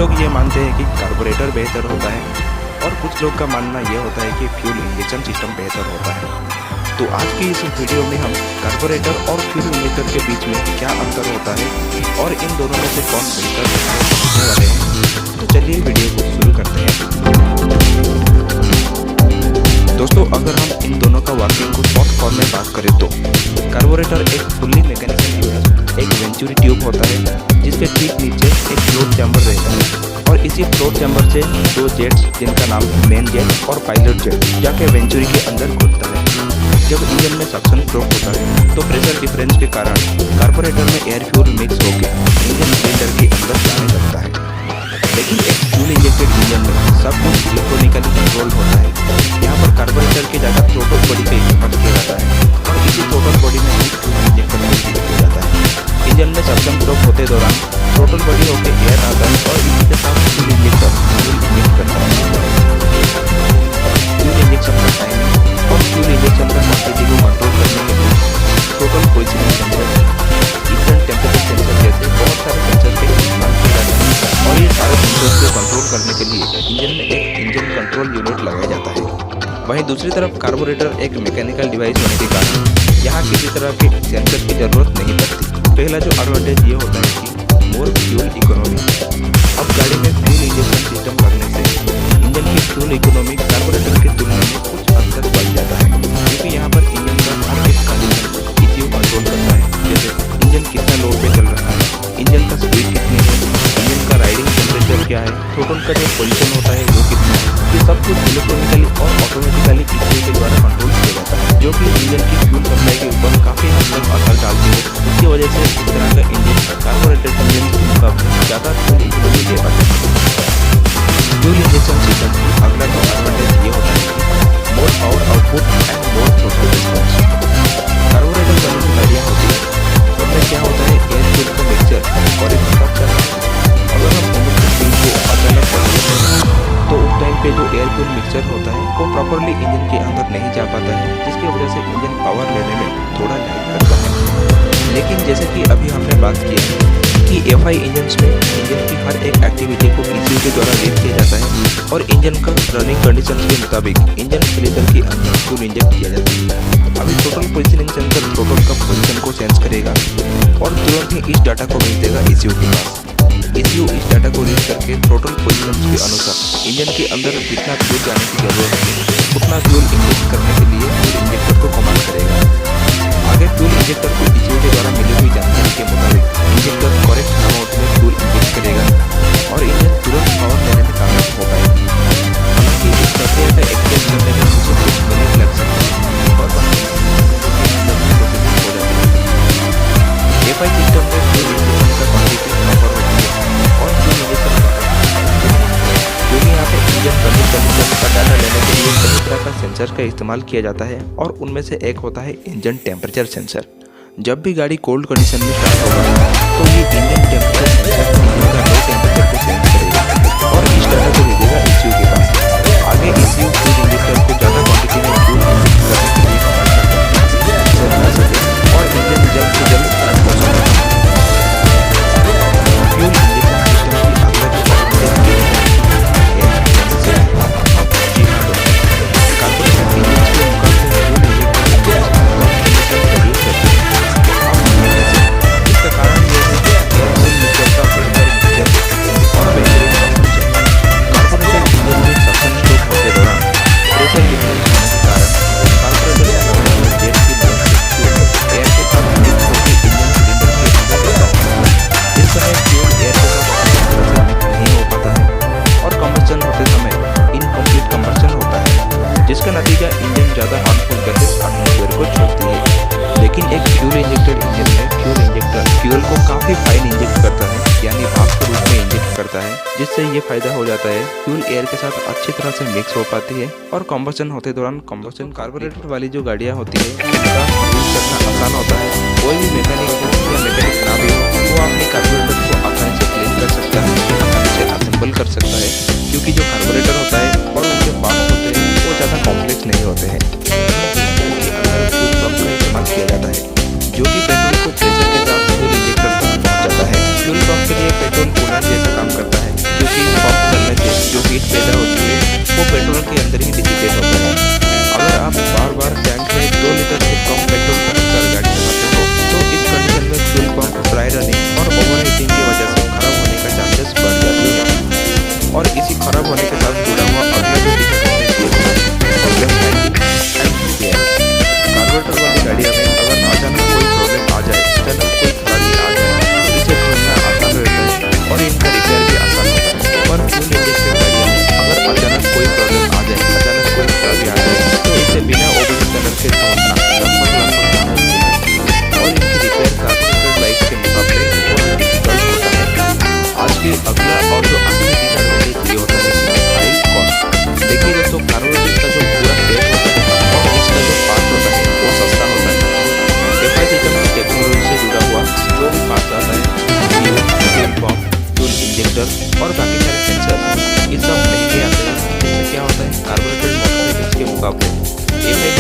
लोग ये मानते हैं कि कार्बोरेटर बेहतर होता है और कुछ लोग का मानना यह होता है कि फ्यूल इंजेक्शन सिस्टम बेहतर होता है। तो आज की इस वीडियो में हम कार्बोरेटर और फ्यूल इंजेक्टर के बीच में क्या अंतर होता है और इन दोनों में से कौन बेहतर होने वाले हैं। तो चलिए वीडियो को शुरू करते हैं। दोस्तों, अगर हम इन दोनों का वर्किंग को शॉर्ट फॉर्म में बात करें तो कार्बोरेटर एक फुल्ली मैकेनिकल यूनिट, एक वेंचुरी ट्यूब होता है जिसके ठीक नीचे एक फ्लोट चैम्बर रहता है और इसी फ्लोट चैम्बर से दो जेट्स जिनका नाम मेन जेट और पायलट जेट जाके वेंचुरी के अंदर घुसता है। जब इंजन में सक्शन स्ट्रोक होता है तो प्रेशर डिफरेंस के कारण कार्बोरेटर में एयर फ्यूल मिक्स होकर इंजन सिलेंडर के अंदर जाने लगता है। लेकिन एक फ्यूल इंजेक्टेड इंजन में सब कुछ इलेक्ट्रॉनिकली कंट्रोल होता है। यहाँ पर कार्बोरेटर की जगह थ्रोटल बॉडी पे इस्तेमाल किया जाता है और इसी थ्रोटल बॉडी में ही फ्यूल इंजेक्टर में किया जाता है। इंजन में सक्शन स्ट्रोक होते दौरान थ्रोटल बॉडी होकर एयर आता है और इसी के साथ फ्यूल इंजेक्टर फ्यूल इंजेक्ट करता है। फ्यूल इंजेक्शन का टाइमिंग और फ्यूल इंजेक्शन का क्वांटिटी को कंट्रोल करने के लिए throttle positioning sensor, engine temperature sensor जैसे बहुत सारे सेंसर के इस्तेमाल किए जाते हैं और ये सारे सेंसर्स को कंट्रोल करने के लिए इंजन में एक इंजन कंट्रोल यूनिट लगाया जाता है। वहीं दूसरी तरफ कार्बोरेटर एक मैकेनिकल डिवाइस होने के कारण यहाँ किसी तरह के सेंसर की जरूरत नहीं पड़ती। पहला जो एडवांटेज ये होता है कि मोर फ्यूल इकोनॉमी। अब गाड़ी में फ्यूल इंजेक्शन सिस्टम लगने से इंजन की फ्यूल इकोनॉमी कार्बोरेटर की तुलना में कुछ हद तक बढ़ जाता है, क्योंकि यहाँ पर इंजन का हर एक कंडीशन ECU कंट्रोल करता है, जैसे इंजन कितना लोड पे चल रहा है, इंजन का स्पीड कितनी है, इंजन का राइडिंग टेम्परेचर क्या है, थ्रोटल का जो पोजीशन होता है वो कितना है। ये सब कुछ इलेक्ट्रॉनिकली और ऑटोमेटिकली ECU के द्वारा कंट्रोल किया जाता है, जो कि इंजन की फ्यूल सप्लाई के ऊपर काफी हद तक असर डालती है। इसकी वजह से इस तरह का इंजन कार्बोरेटेड इंजन के मुकाबले ज़्यादा फ्यूल इकोनॉमी दे पाते हैं। फ्यूल इंजेक्शन सिस्टम की अगला जो एडवांटेज ये होता है कि more power output and more throttle response. Carburettor वाली जो गाड़ियाँ होती है उनमें क्या होता है, एयर फ्यूल का मिक्सचर और एक स्ट्रक्चर है। अगर हम इंजन फ्यूल को अचानक बंद करते हैं तो उस टाइम पे जो एयर फ्यूल मिक्सचर होता है वो प्रॉपरली इंजन के अंदर नहीं जा पाता है, जिसकी वजह से इंजन पावर लेने में थोड़ा लैग करता है। लेकिन जैसे कि अभी हमने बात की है कि FI इंजन्स में इंजन की हर एक एक्टिविटी को ECU के द्वारा रीड किया जाता है और इंजन का रनिंग कंडीशंस के मुताबिक इंजन सिलेंडर के अंदर फ्यूल इंजेक्ट किया जाता है। अभी थ्रोटल पोजीशनिंग सेंसर थ्रोटल का पोजीशन को सेंस करेगा और तुरंत ही इस डाटा को भेज देगा ECU के पास। ECU इस डाटा को रीड करके थ्रोटल पोजीशंस के अनुसार इंजन के अंदर जितना फ्यूल जाने की जरूरत है उतना फ्यूल इंजेक्ट करने के लिए फ्यूल इंजेक्टर को कमांड करेगा। आगे फ्यूल इंजेक्टर को ECU के द्वारा मिली हुई जानकारी के मुताबिक इंजेक्टर करेक्ट अमाउंट में फ्यूल इंजेक्ट करेगा और इंजन तुरंत पावर लेने में कामयाब हो पाएगी। हालांकि इस प्रक्रिया का एक्सचेंज करने में मुझे कुछ मिनट लग सकते हैं और बाकी हो जाती है। FI सिस्टम में फ्यूल इंजेक्शन का क्वांटिटी प्रॉपर होती है और फ्यूल इंजेक्शन जो कि यहाँ पे इंजन रनिंग कंडीशन का डाटा लेने के लिए कई तरह का सेंसर का इस्तेमाल किया जाता है और उनमें से एक होता है इंजन टेम्परेचर सेंसर। जब भी गाड़ी कोल्ड कंडीशन में स्टार्ट होगा तो ये इंजन टेम्परेचर सेंसर इंजन का लो टेम्परेचर को सेंस करेगा और इस डाटा को भेजेगा ECU के पास। आगे ECU फ्यूल इंजेक्टर को ज़्यादा क्वांटिटी में फ्यूल इंजेक्ट करने के लिए कमांड करता है और इंजन जल्द से जल्द रन हो सकता है। फ्यूल इंजेक्शन सिस्टम की अगला जो जिसका नतीजा इंजन ज़्यादा हार्मफुल गैसेस एटमॉस्फेयर को छोड़ती है। लेकिन एक फ्यूल इंजेक्टेड इंजन में फ्यूल इंजेक्टर फ्यूल को काफ़ी फाइन इंजेक्ट करता है, यानी भाप के रूप में इंजेक्ट करता है, जिससे ये फायदा हो जाता है फ्यूल एयर के साथ अच्छी तरह से मिक्स हो पाती है और कम्बशन होते दौरान कम्बशन कार्बोरेटर वाली जो गाड़ियाँ होती है उसका यूज करना आसान होता है। कोई भी मैकेनिक हो या मैकेनिक ना भी हो वो अपने कार्बोरेटर को आसानी से क्लीन कर सकता है, आसानी से असेंबल कर सकता है, क्योंकि जो कार्बोरेटर होता है और उनके पार्ट्स होते हैं वो ज़्यादा कॉम्प्लेक्स नहीं होते हैं। फ्यूल पंप का इस्तेमाल किया जाता है जो कि पेट्रोल को प्रेशर के साथ फ्यूल इंजेक्टर तक पहुँचाता है। फ्यूल पंप के लिए पेट्रोल कूलेंट जैसा काम करता है, क्योंकि जो असली डिसएडवांटेज ये होता है कि हाई कॉस्ट। देखिए दोस्तों, कार्बोरेटर का जो पूरा सेट होता है और इसका जो पार्ट होता है वो सस्ता होता है। एफआई सिस्टम की टेक्नोलॉजी से जुड़ा हुआ जो पार्ट्स आता है, फ्यूल पंप, फ्यूल इंजेक्टर और बाकी सारे सेंसर, ये सब महंगे आते हैं। इसमें क्या होता है, कार्बोरेटेड मोटरसाइकिल्स के मुकाबले एफआई